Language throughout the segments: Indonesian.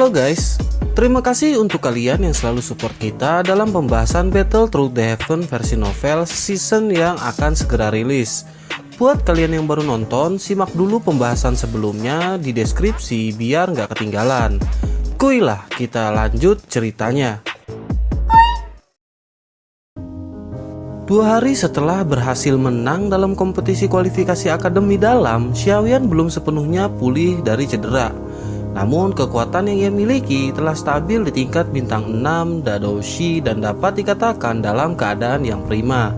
Halo guys, terima kasih untuk kalian yang selalu support kita dalam pembahasan Battle Through the Heaven versi novel season yang akan segera rilis. Buat kalian yang baru nonton, simak dulu pembahasan sebelumnya di deskripsi biar nggak ketinggalan. Kuilah, kita lanjut ceritanya. 2 hari setelah berhasil menang dalam kompetisi kualifikasi Akademi Dalam, Xiaoyan belum sepenuhnya pulih dari cedera. Namun kekuatan yang ia miliki telah stabil di tingkat bintang 6 Dadoshi dan dapat dikatakan dalam keadaan yang prima.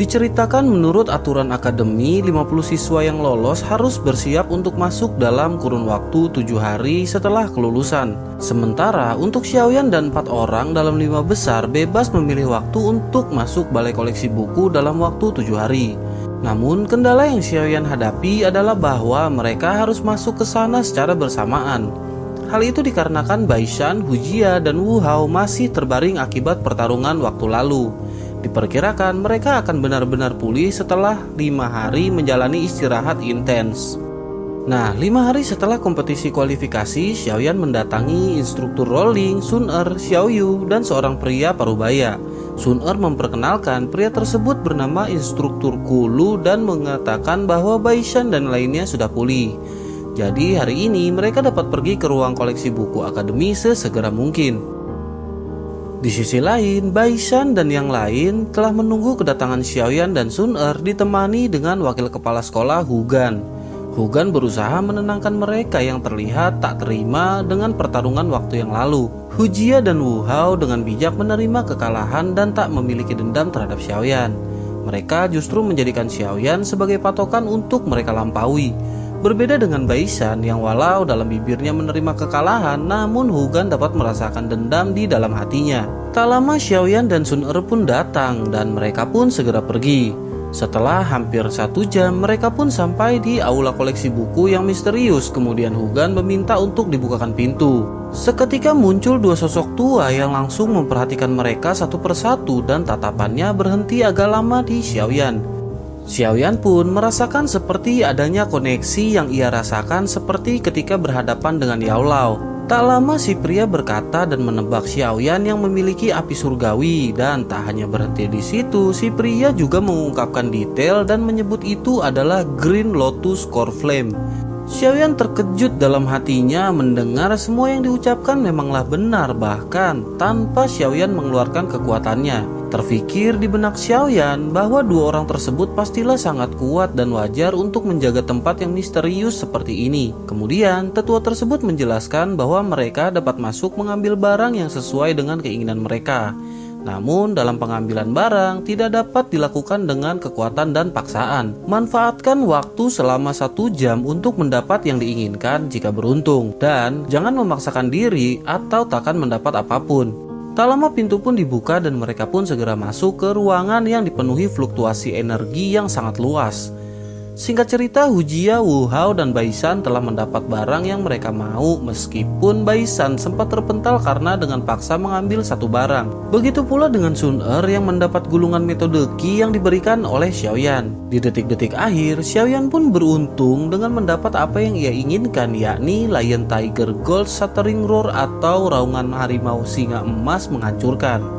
Diceritakan menurut aturan akademi, 50 siswa yang lolos harus bersiap untuk masuk dalam kurun waktu 7 hari setelah kelulusan. Sementara untuk Xiaoyan dan 4 orang dalam 5 besar bebas memilih waktu untuk masuk balai koleksi buku dalam waktu 7 hari. Namun kendala yang Xiaoyan hadapi adalah bahwa mereka harus masuk ke sana secara bersamaan. Hal itu dikarenakan Baishan, Hujia, dan Wu Hao masih terbaring akibat pertarungan waktu lalu. Diperkirakan mereka akan benar-benar pulih setelah 5 hari menjalani istirahat intens. Nah, 5 hari setelah kompetisi kualifikasi, Xiaoyan mendatangi instruktur rolling, Sun-er, Xiaoyu, dan seorang pria parubaya. Sun-er memperkenalkan pria tersebut bernama instruktur Kulu dan mengatakan bahwa Baishan dan lainnya sudah pulih. Jadi hari ini mereka dapat pergi ke ruang koleksi buku akademi sesegera mungkin. Di sisi lain, Baishan dan yang lain telah menunggu kedatangan Xiaoyan dan Sun-er ditemani dengan wakil kepala sekolah Hugan. Hugan berusaha menenangkan mereka yang terlihat tak terima dengan pertarungan waktu yang lalu. Hujia dan Wu Hao dengan bijak menerima kekalahan dan tak memiliki dendam terhadap Xiaoyan. Mereka justru menjadikan Xiaoyan sebagai patokan untuk mereka lampaui. Berbeda dengan Baishan yang walau dalam bibirnya menerima kekalahan, namun Hugan dapat merasakan dendam di dalam hatinya. Tak lama Xiaoyan dan Sun-er pun datang dan mereka pun segera pergi. Setelah hampir 1 jam, mereka pun sampai di aula koleksi buku yang misterius. Kemudian Hugan meminta untuk dibukakan pintu. Seketika muncul 2 sosok tua yang langsung memperhatikan mereka satu persatu dan tatapannya berhenti agak lama di Xiaoyan. Xiaoyan pun merasakan seperti adanya koneksi yang ia rasakan seperti ketika berhadapan dengan Yao Lao. Tak lama si pria berkata dan menebak Xiaoyan yang memiliki api surgawi, dan tak hanya berhenti di situ, si pria juga mengungkapkan detail dan menyebut itu adalah Green Lotus Core Flame. Xiaoyan terkejut dalam hatinya mendengar semua yang diucapkan memanglah benar, bahkan tanpa Xiaoyan mengeluarkan kekuatannya. Terfikir di benak Xiaoyan bahwa 2 orang tersebut pastilah sangat kuat dan wajar untuk menjaga tempat yang misterius seperti ini. Kemudian tetua tersebut menjelaskan bahwa mereka dapat masuk mengambil barang yang sesuai dengan keinginan mereka. Namun dalam pengambilan barang tidak dapat dilakukan dengan kekuatan dan paksaan. Manfaatkan waktu selama 1 jam untuk mendapat yang diinginkan jika beruntung, dan jangan memaksakan diri atau takkan mendapat apapun. Tak lama pintu pun dibuka dan mereka pun segera masuk ke ruangan yang dipenuhi fluktuasi energi yang sangat luas. Singkat cerita, Hujia, Wu Hao, dan Baishan telah mendapat barang yang mereka mau, meskipun Baishan sempat terpental karena dengan paksa mengambil satu barang. Begitu pula dengan Sun-er yang mendapat gulungan metode Qi yang diberikan oleh Xiaoyan. Di detik-detik akhir, Xiaoyan pun beruntung dengan mendapat apa yang ia inginkan, yakni Lion Tiger Gold Shattering Roar atau raungan harimau singa emas menghancurkan.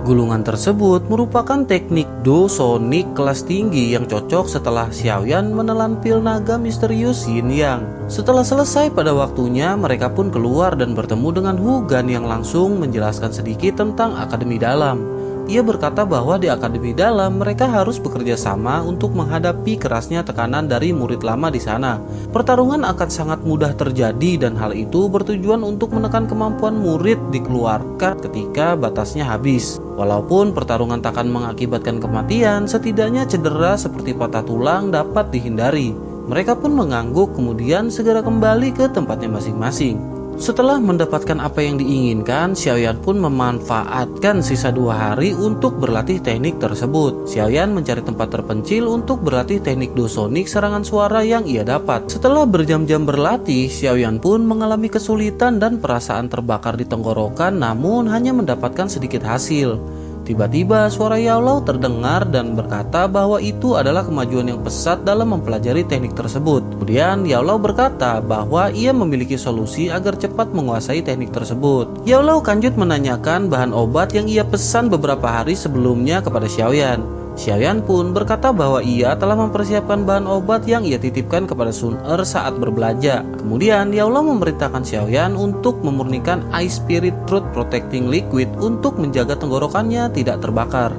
Gulungan tersebut merupakan teknik Do Sonic kelas tinggi yang cocok setelah Xiaoyan menelan pil naga misterius Yin Yang. Setelah selesai pada waktunya, mereka pun keluar dan bertemu dengan Hugan yang langsung menjelaskan sedikit tentang Akademi Dalam. Ia berkata bahwa di Akademi Dalam mereka harus bekerja sama untuk menghadapi kerasnya tekanan dari murid lama di sana. Pertarungan akan sangat mudah terjadi dan hal itu bertujuan untuk menekan kemampuan murid dikeluarkan ketika batasnya habis. Walaupun pertarungan takkan mengakibatkan kematian, setidaknya cedera seperti patah tulang dapat dihindari. Mereka pun mengangguk kemudian segera kembali ke tempatnya masing-masing. Setelah mendapatkan apa yang diinginkan, Xiaoyan pun memanfaatkan sisa 2 hari untuk berlatih teknik tersebut. Xiaoyan mencari tempat terpencil untuk berlatih teknik dosonik serangan suara yang ia dapat. Setelah berjam-jam berlatih, Xiaoyan pun mengalami kesulitan dan perasaan terbakar di tenggorokan, namun hanya mendapatkan sedikit hasil. Tiba-tiba suara Yao terdengar dan berkata bahwa itu adalah kemajuan yang pesat dalam mempelajari teknik tersebut. Kemudian Yao berkata bahwa ia memiliki solusi agar cepat menguasai teknik tersebut. Yao lanjut menanyakan bahan obat yang ia pesan beberapa hari sebelumnya kepada Xiaoyan. Xiaoyan pun berkata bahwa ia telah mempersiapkan bahan obat yang ia titipkan kepada Sun saat berbelanja. Kemudian Yao memerintahkan Xiaoyan untuk memurnikan Ice Spirit Truth Protecting Liquid untuk menjaga tenggorokannya tidak terbakar.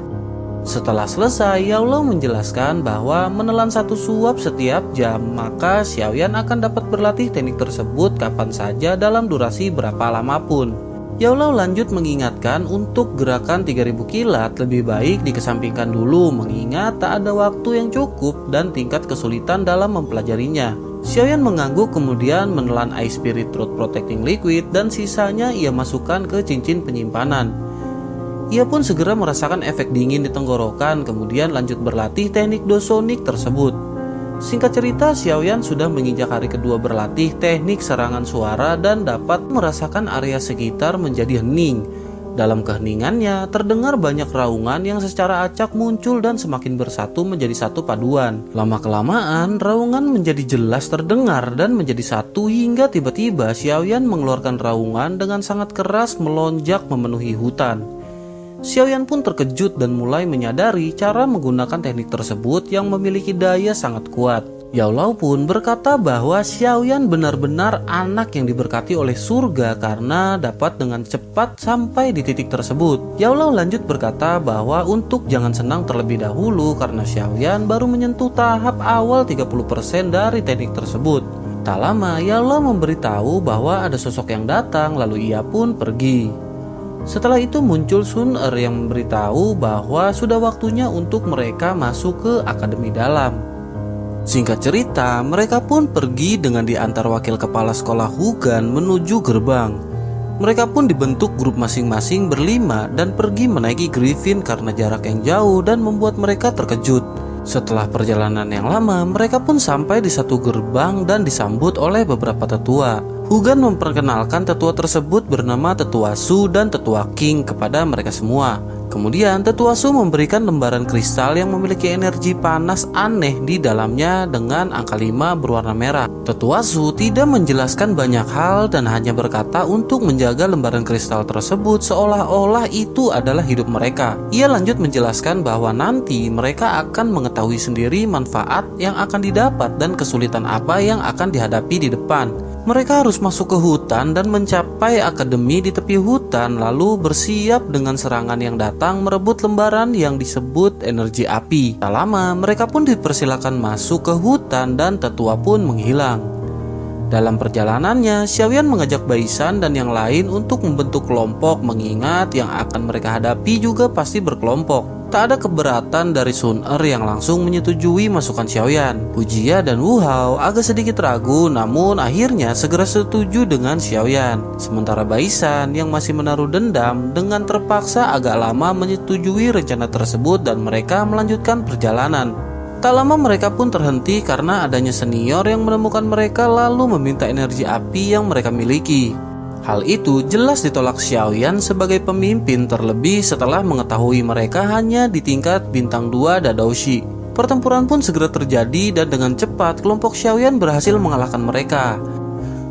Setelah selesai, Yao menjelaskan bahwa menelan 1 suap setiap jam, maka Xiaoyan akan dapat berlatih teknik tersebut kapan saja dalam durasi berapa lama pun. Yao lanjut mengingatkan untuk gerakan 3000 kilat lebih baik dikesampingkan dulu mengingat tak ada waktu yang cukup dan tingkat kesulitan dalam mempelajarinya. Xiaoyan mengangguk kemudian menelan Ice Spirit Truth Protecting Liquid dan sisanya ia masukkan ke cincin penyimpanan. Ia pun segera merasakan efek dingin di tenggorokan kemudian lanjut berlatih teknik Dosonik tersebut. Singkat cerita, Xiaoyan sudah menginjak hari kedua berlatih teknik serangan suara dan dapat merasakan area sekitar menjadi hening. Dalam keheningannya, terdengar banyak raungan yang secara acak muncul dan semakin bersatu menjadi satu paduan. Lama-kelamaan, raungan menjadi jelas terdengar dan menjadi satu hingga tiba-tiba Xiaoyan mengeluarkan raungan dengan sangat keras melonjak memenuhi hutan. Xiaoyan pun terkejut dan mulai menyadari cara menggunakan teknik tersebut yang memiliki daya sangat kuat. Yao pun berkata bahwa Xiaoyan benar-benar anak yang diberkati oleh surga karena dapat dengan cepat sampai di titik tersebut. Yao lanjut berkata bahwa untuk jangan senang terlebih dahulu karena Xiaoyan baru menyentuh tahap awal 30% dari teknik tersebut. Tak lama Yao memberitahu bahwa ada sosok yang datang lalu ia pun pergi. Setelah itu muncul Sun yang memberitahu bahwa sudah waktunya untuk mereka masuk ke Akademi Dalam. Singkat cerita, mereka pun pergi dengan diantar wakil kepala sekolah Hugan menuju gerbang. Mereka pun dibentuk grup masing-masing berlima dan pergi menaiki Griffin karena jarak yang jauh dan membuat mereka terkejut. Setelah perjalanan yang lama, mereka pun sampai di satu gerbang dan disambut oleh beberapa tetua. Hugan memperkenalkan tetua tersebut bernama Tetua Su dan Tetua King kepada mereka semua. Kemudian Tetua Su memberikan lembaran kristal yang memiliki energi panas aneh di dalamnya dengan angka 5 berwarna merah. Tetua Su tidak menjelaskan banyak hal dan hanya berkata untuk menjaga lembaran kristal tersebut seolah-olah itu adalah hidup mereka. Ia lanjut menjelaskan bahwa nanti mereka akan mengetahui sendiri manfaat yang akan didapat dan kesulitan apa yang akan dihadapi di depan. Mereka harus masuk ke hutan dan mencapai akademi di tepi hutan lalu bersiap dengan serangan yang datang merebut lembaran yang disebut energi api. Tak lama mereka pun dipersilakan masuk ke hutan dan tetua pun menghilang. Dalam perjalanannya, Xiaoyan mengajak Baisan dan yang lain untuk membentuk kelompok mengingat yang akan mereka hadapi juga pasti berkelompok. Tak ada keberatan dari Sun yang langsung menyetujui masukan Xiaoyan. Pujia dan Wu Hao agak sedikit ragu namun akhirnya segera setuju dengan Xiaoyan. Sementara Baisan yang masih menaruh dendam dengan terpaksa agak lama menyetujui rencana tersebut dan mereka melanjutkan perjalanan. Tak lama mereka pun terhenti karena adanya senior yang menemukan mereka lalu meminta energi api yang mereka miliki. Hal itu jelas ditolak Xiaoyan sebagai pemimpin terlebih setelah mengetahui mereka hanya di tingkat bintang 2 Dadoushi. Pertempuran pun segera terjadi dan dengan cepat kelompok Xiaoyan berhasil mengalahkan mereka.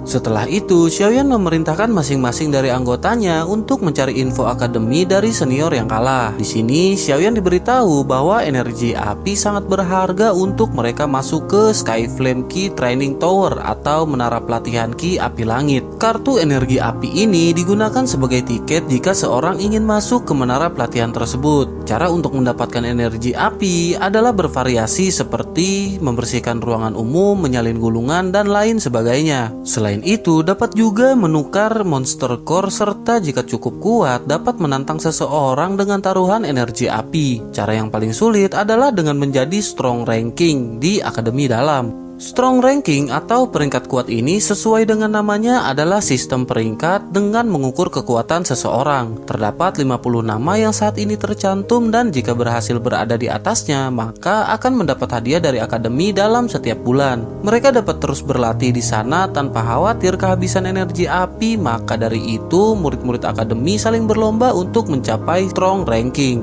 Setelah itu, Xiaoyan memerintahkan masing-masing dari anggotanya untuk mencari info akademi dari senior yang kalah. Di sini, Xiaoyan diberitahu bahwa energi api sangat berharga untuk mereka masuk ke Sky Flame Key Training Tower atau menara pelatihan Ki Api Langit. Kartu energi api ini digunakan sebagai tiket jika seorang ingin masuk ke menara pelatihan tersebut. Cara untuk mendapatkan energi api adalah bervariasi seperti membersihkan ruangan umum, menyalin gulungan, dan lain sebagainya. Selain itu, dapat juga menukar monster core serta jika cukup kuat dapat menantang seseorang dengan taruhan energi api. Cara yang paling sulit adalah dengan menjadi strong ranking di Akademi Dalam. Strong ranking atau peringkat kuat ini sesuai dengan namanya adalah sistem peringkat dengan mengukur kekuatan seseorang. Terdapat 50 nama yang saat ini tercantum dan jika berhasil berada di atasnya, maka akan mendapat hadiah dari akademi dalam setiap bulan. Mereka dapat terus berlatih di sana tanpa khawatir kehabisan energi api, maka dari itu murid-murid akademi saling berlomba untuk mencapai strong ranking.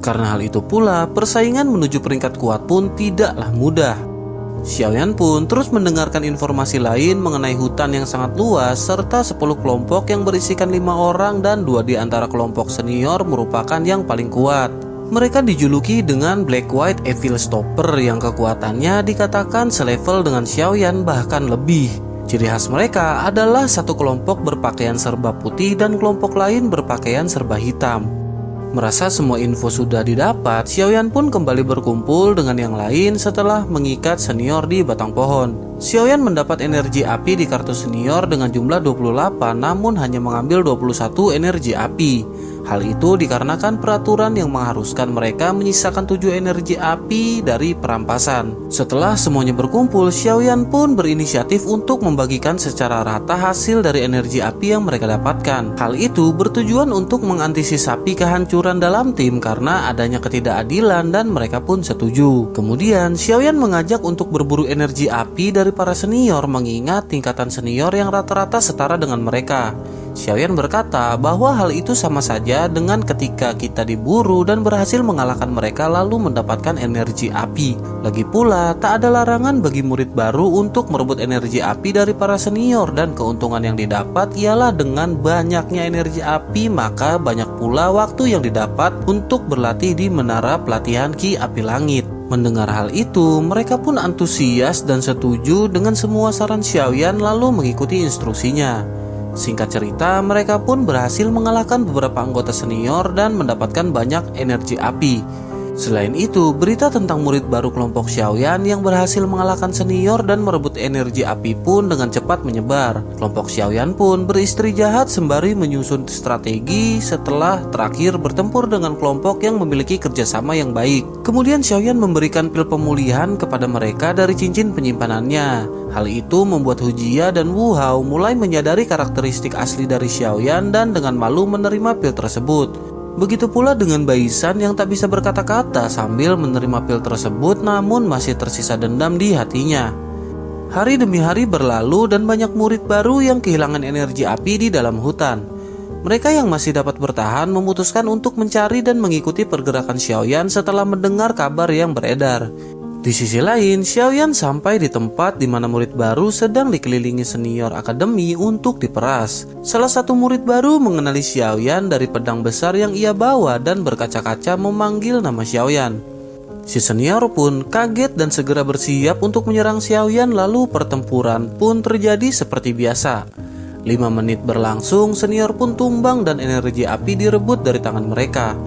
Karena hal itu pula, persaingan menuju peringkat kuat pun tidaklah mudah. Xiaoyan pun terus mendengarkan informasi lain mengenai hutan yang sangat luas serta 10 kelompok yang berisikan 5 orang dan 2 di antara kelompok senior merupakan yang paling kuat. Mereka dijuluki dengan Black White Evil Stopper yang kekuatannya dikatakan selevel dengan Xiaoyan bahkan lebih. Ciri khas mereka adalah satu kelompok berpakaian serba putih dan kelompok lain berpakaian serba hitam. Merasa semua info sudah didapat, Xiaoyan pun kembali berkumpul dengan yang lain setelah mengikat senior di batang pohon. Xiaoyan mendapat energi api di kartu senior dengan jumlah 28 namun hanya mengambil 21 energi api. Hal itu dikarenakan peraturan yang mengharuskan mereka menyisakan 7 energi api dari perampasan. Setelah semuanya berkumpul, Xiaoyan pun berinisiatif untuk membagikan secara rata hasil dari energi api yang mereka dapatkan. Hal itu bertujuan untuk mengantisipasi kehancuran dalam tim karena adanya ketidakadilan dan mereka pun setuju. Kemudian Xiaoyan mengajak untuk berburu energi api dari para senior mengingat tingkatan senior yang rata-rata setara dengan mereka. Xiaoyan berkata bahwa hal itu sama saja dengan ketika kita diburu dan berhasil mengalahkan mereka lalu mendapatkan energi api. Lagi pula, tak ada larangan bagi murid baru untuk merebut energi api dari para senior dan keuntungan yang didapat ialah dengan banyaknya energi api maka banyak pula waktu yang didapat untuk berlatih di menara pelatihan Ki Api Langit. Mendengar hal itu, mereka pun antusias dan setuju dengan semua saran Xiaoyan lalu mengikuti instruksinya. Singkat cerita, mereka pun berhasil mengalahkan beberapa anggota senior dan mendapatkan banyak energi api. Selain itu, berita tentang murid baru kelompok Xiaoyan yang berhasil mengalahkan senior dan merebut energi api pun dengan cepat menyebar. Kelompok Xiaoyan pun beristri jahat sembari menyusun strategi setelah terakhir bertempur dengan kelompok yang memiliki kerjasama yang baik. Kemudian Xiaoyan memberikan pil pemulihan kepada mereka dari cincin penyimpanannya. Hal itu membuat Hujia dan Wu Hao mulai menyadari karakteristik asli dari Xiaoyan dan dengan malu menerima pil tersebut. Begitu pula dengan Baisan yang tak bisa berkata-kata sambil menerima pil tersebut namun masih tersisa dendam di hatinya. Hari demi hari berlalu dan banyak murid baru yang kehilangan energi api di dalam hutan. Mereka yang masih dapat bertahan memutuskan untuk mencari dan mengikuti pergerakan Xiaoyan setelah mendengar kabar yang beredar. Di sisi lain, Xiaoyan sampai di tempat di mana murid baru sedang dikelilingi senior akademi untuk diperas. Salah satu murid baru mengenali Xiaoyan dari pedang besar yang ia bawa dan berkaca-kaca memanggil nama Xiaoyan. Si senior pun kaget dan segera bersiap untuk menyerang Xiaoyan lalu pertempuran pun terjadi seperti biasa. 5 menit berlangsung, senior pun tumbang dan energi api direbut dari tangan mereka.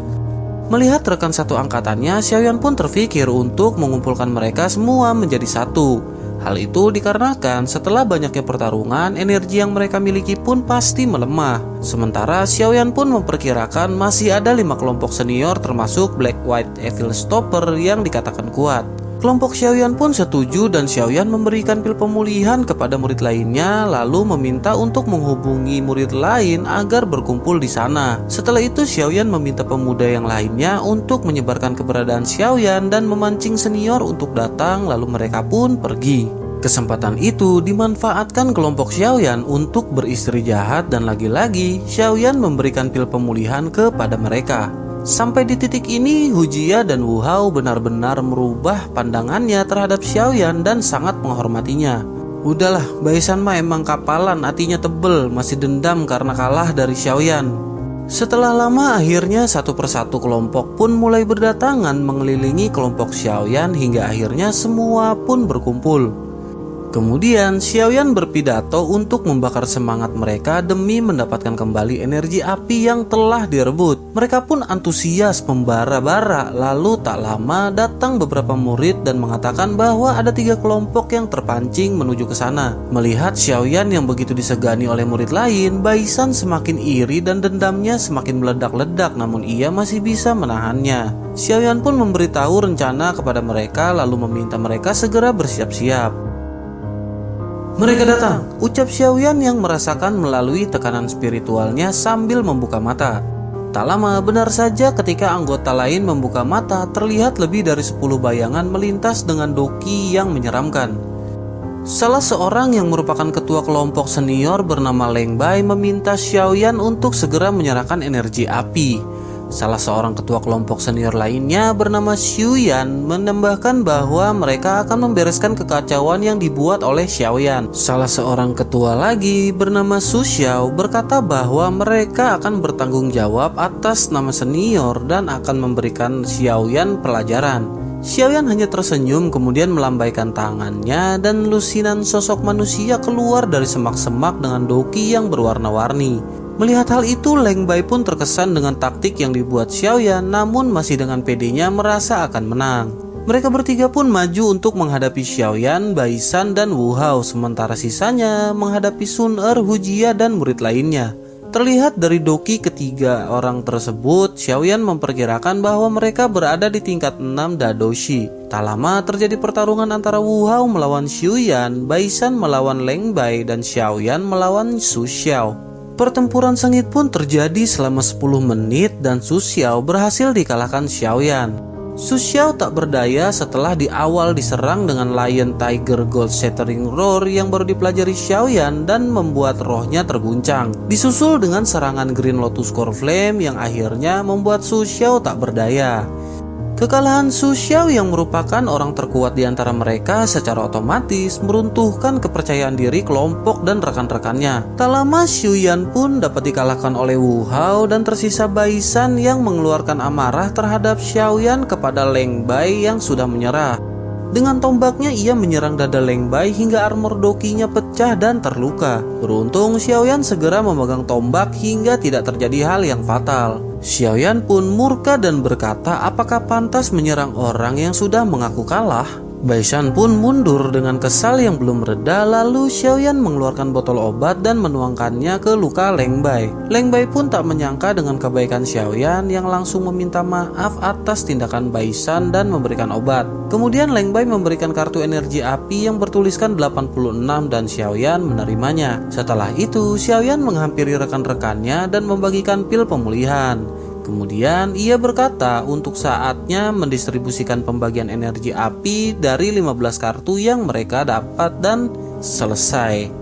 Melihat rekan satu angkatannya, Xiaoyan pun terpikir untuk mengumpulkan mereka semua menjadi satu. Hal itu dikarenakan setelah banyaknya pertarungan, energi yang mereka miliki pun pasti melemah. Sementara Xiaoyan pun memperkirakan masih ada 5 kelompok senior termasuk Black White Evil Stopper yang dikatakan kuat. Kelompok Xiaoyan pun setuju dan Xiaoyan memberikan pil pemulihan kepada murid lainnya lalu meminta untuk menghubungi murid lain agar berkumpul di sana. Setelah itu Xiaoyan meminta pemuda yang lainnya untuk menyebarkan keberadaan Xiaoyan dan memancing senior untuk datang lalu mereka pun pergi. Kesempatan itu dimanfaatkan kelompok Xiaoyan untuk beristri jahat dan lagi-lagi Xiaoyan memberikan pil pemulihan kepada mereka. Sampai di titik ini, Hujia dan Wu Hao benar-benar merubah pandangannya terhadap Xiaoyan dan sangat menghormatinya. Udahlah, Baisan mah emang kapalan, hatinya tebel, masih dendam karena kalah dari Xiaoyan. Setelah lama akhirnya satu persatu kelompok pun mulai berdatangan mengelilingi kelompok Xiaoyan hingga akhirnya semua pun berkumpul. Kemudian Xiaoyan berpidato untuk membakar semangat mereka demi mendapatkan kembali energi api yang telah direbut. Mereka pun antusias membara-bara. Lalu tak lama datang beberapa murid dan mengatakan bahwa ada 3 kelompok yang terpancing menuju ke sana. Melihat Xiaoyan yang begitu disegani oleh murid lain, Baisan semakin iri dan dendamnya semakin meledak-ledak, namun ia masih bisa menahannya. Xiaoyan pun memberitahu rencana kepada mereka lalu meminta mereka segera bersiap-siap. "Mereka datang," ucap Xiaoyan yang merasakan melalui tekanan spiritualnya sambil membuka mata. Tak lama, benar saja ketika anggota lain membuka mata, terlihat lebih dari 10 bayangan melintas dengan doki yang menyeramkan. Salah seorang yang merupakan ketua kelompok senior bernama Leng Bai meminta Xiaoyan untuk segera menyerahkan energi api. Salah seorang ketua kelompok senior lainnya bernama Xiuyan menambahkan bahwa mereka akan membereskan kekacauan yang dibuat oleh Xiaoyan. Salah seorang ketua lagi bernama Su Xiao berkata bahwa mereka akan bertanggung jawab atas nama senior dan akan memberikan Xiaoyan pelajaran. Xiaoyan hanya tersenyum kemudian melambaikan tangannya dan lusinan sosok manusia keluar dari semak-semak dengan doki yang berwarna-warni. Melihat hal itu, Leng Bai pun terkesan dengan taktik yang dibuat Xiaoyan, namun masih dengan pedenya merasa akan menang. Mereka bertiga pun maju untuk menghadapi Xiaoyan, Baisan, dan Wu Hao, sementara sisanya menghadapi Sun Er, Hujia, dan murid lainnya. Terlihat dari doki ketiga orang tersebut, Xiaoyan memperkirakan bahwa mereka berada di tingkat 6 Dadoshi. Tak lama terjadi pertarungan antara Wu Hao melawan Xiuyan, Baisan melawan Leng Bai, dan Xiaoyan melawan Su Xiao. Pertempuran sengit pun terjadi selama 10 menit dan Su Xiao berhasil dikalahkan Xiaoyan. Su Xiao tak berdaya setelah di awal diserang dengan Lion Tiger Gold Shattering Roar yang baru dipelajari Xiaoyan dan membuat rohnya terguncang. Disusul dengan serangan Green Lotus Core Flame yang akhirnya membuat Su Xiao tak berdaya. Kekalahan Su Xiao yang merupakan orang terkuat di antara mereka secara otomatis meruntuhkan kepercayaan diri kelompok dan rekan-rekannya. Tak lama Xiuyan pun dapat dikalahkan oleh Wu Hao dan tersisa Baisan yang mengeluarkan amarah terhadap Xiaoyan kepada Leng Bai yang sudah menyerah. Dengan tombaknya ia menyerang dada Leng Bai hingga armor dokinya pecah dan terluka. Beruntung Xiaoyan segera memegang tombak hingga tidak terjadi hal yang fatal. Xiaoyan pun murka dan berkata apakah pantas menyerang orang yang sudah mengaku kalah. Baisan pun mundur dengan kesal yang belum reda, lalu Xiaoyan mengeluarkan botol obat dan menuangkannya ke luka Leng Bai. Leng Bai pun tak menyangka dengan kebaikan Xiaoyan yang langsung meminta maaf atas tindakan Baisan dan memberikan obat. Kemudian Leng Bai memberikan kartu energi api yang bertuliskan 86 dan Xiaoyan menerimanya. Setelah itu Xiaoyan menghampiri rekan-rekannya dan membagikan pil pemulihan. Kemudian ia berkata untuk saatnya mendistribusikan pembagian energi api dari 15 kartu yang mereka dapat dan selesai.